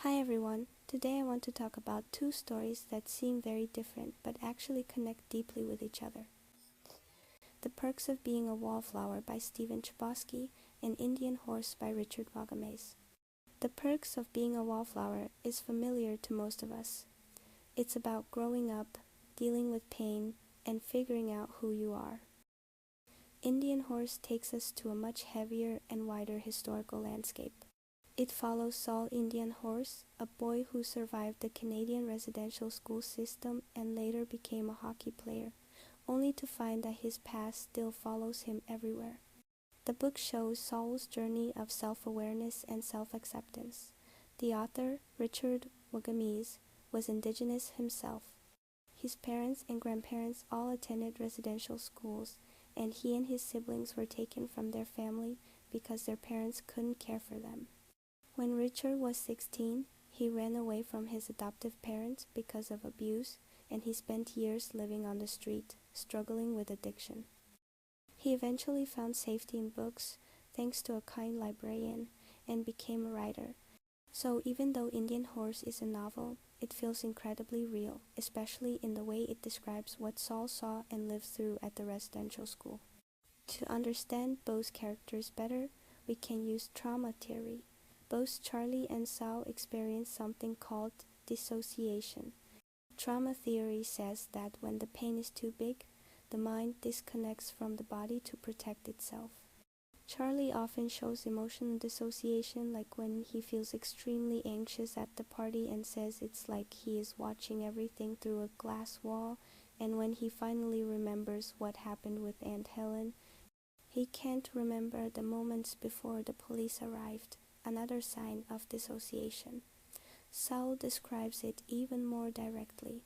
Hi everyone, today I want to talk about two stories that seem very different but actually connect deeply with each other. The Perks of Being a Wallflower by Stephen Chbosky and Indian Horse by Richard Wagamese. The Perks of Being a Wallflower is familiar to most of us. It's about growing up, dealing with pain, and figuring out who you are. Indian Horse takes us to a much heavier and wider historical landscape. It follows Saul Indian Horse, a boy who survived the Canadian residential school system and later became a hockey player, only to find that his past still follows him everywhere. The book shows Saul's journey of self-awareness and self-acceptance. The author, Richard Wagamese, was Indigenous himself. His parents and grandparents all attended residential schools, and he and his siblings were taken from their family because their parents couldn't care for them. When Richard was 16, he ran away from his adoptive parents because of abuse, and he spent years living on the street, struggling with addiction. He eventually found safety in books, thanks to a kind librarian, and became a writer. So even though Indian Horse is a novel, it feels incredibly real, especially in the way it describes what Saul saw and lived through at the residential school. To understand both characters better, we can use trauma theory. Both Charlie and Saul experience something called dissociation. Trauma theory says that when the pain is too big, the mind disconnects from the body to protect itself. Charlie often shows emotional dissociation, like when he feels extremely anxious at the party and says it's like he is watching everything through a glass wall, and when he finally remembers what happened with Aunt Helen, he can't remember the moments before the police arrived. Another sign of dissociation. Saul describes it even more directly.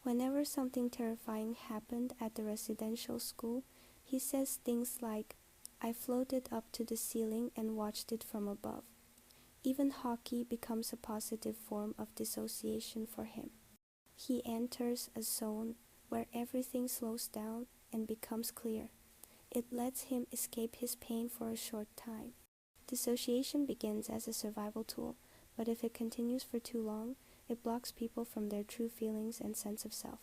Whenever something terrifying happened at the residential school, he says things like, "I floated up to the ceiling and watched it from above." Even hockey becomes a positive form of dissociation for him. He enters a zone where everything slows down and becomes clear. It lets him escape his pain for a short time. Dissociation begins as a survival tool, but if it continues for too long, it blocks people from their true feelings and sense of self.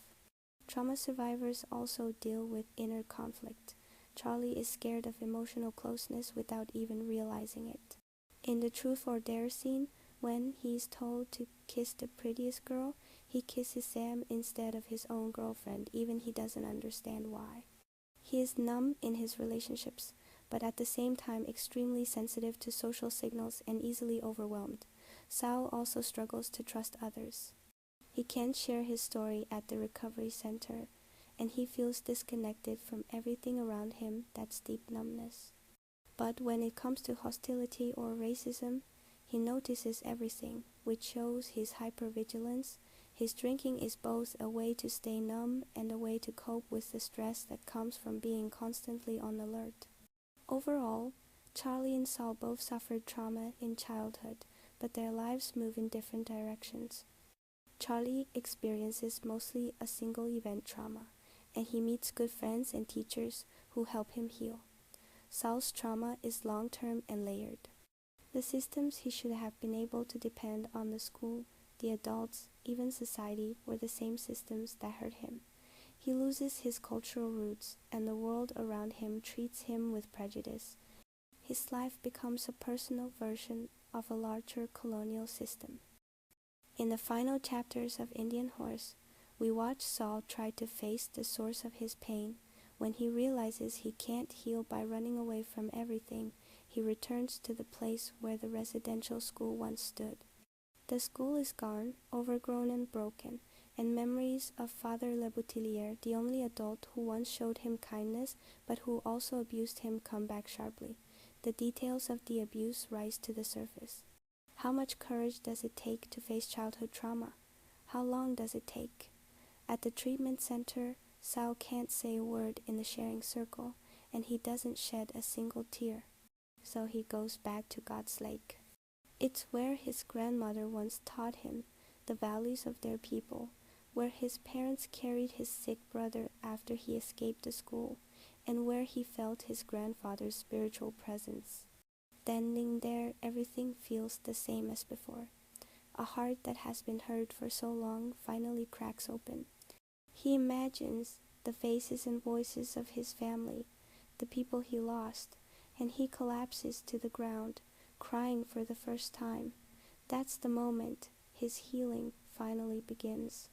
Trauma survivors also deal with inner conflict. Charlie is scared of emotional closeness without even realizing it. In the Truth or Dare scene, when he is told to kiss the prettiest girl, he kisses Sam instead of his own girlfriend, even he doesn't understand why. He is numb in his relationships, but at the same time extremely sensitive to social signals and easily overwhelmed. Saul also struggles to trust others. He can't share his story at the recovery center, and he feels disconnected from everything around him. That's deep numbness. But when it comes to hostility or racism, he notices everything, which shows his hypervigilance. His drinking is both a way to stay numb and a way to cope with the stress that comes from being constantly on alert. Overall, Charlie and Saul both suffered trauma in childhood, but their lives move in different directions. Charlie experiences mostly a single event trauma, and he meets good friends and teachers who help him heal. Saul's trauma is long-term and layered. The systems he should have been able to depend on, the school, the adults, even society, were the same systems that hurt him. He loses his cultural roots, and the world around him treats him with prejudice. His life becomes a personal version of a larger colonial system. In the final chapters of Indian Horse, we watch Saul try to face the source of his pain. When he realizes he can't heal by running away from everything, he returns to the place where the residential school once stood. The school is gone, overgrown and broken, and memories of Father Leboutillier, the only adult who once showed him kindness but who also abused him, come back sharply. The details of the abuse rise to the surface. How much courage does it take to face childhood trauma? How long does it take? At the treatment center, Saul can't say a word in the sharing circle, and he doesn't shed a single tear. So he goes back to God's lake. It's where his grandmother once taught him the values of their people, where his parents carried his sick brother after he escaped the school, and where he felt his grandfather's spiritual presence. Standing there, everything feels the same as before. A heart that has been hurt for so long finally cracks open. He imagines the faces and voices of his family, the people he lost, and he collapses to the ground, crying for the first time. That's the moment his healing finally begins.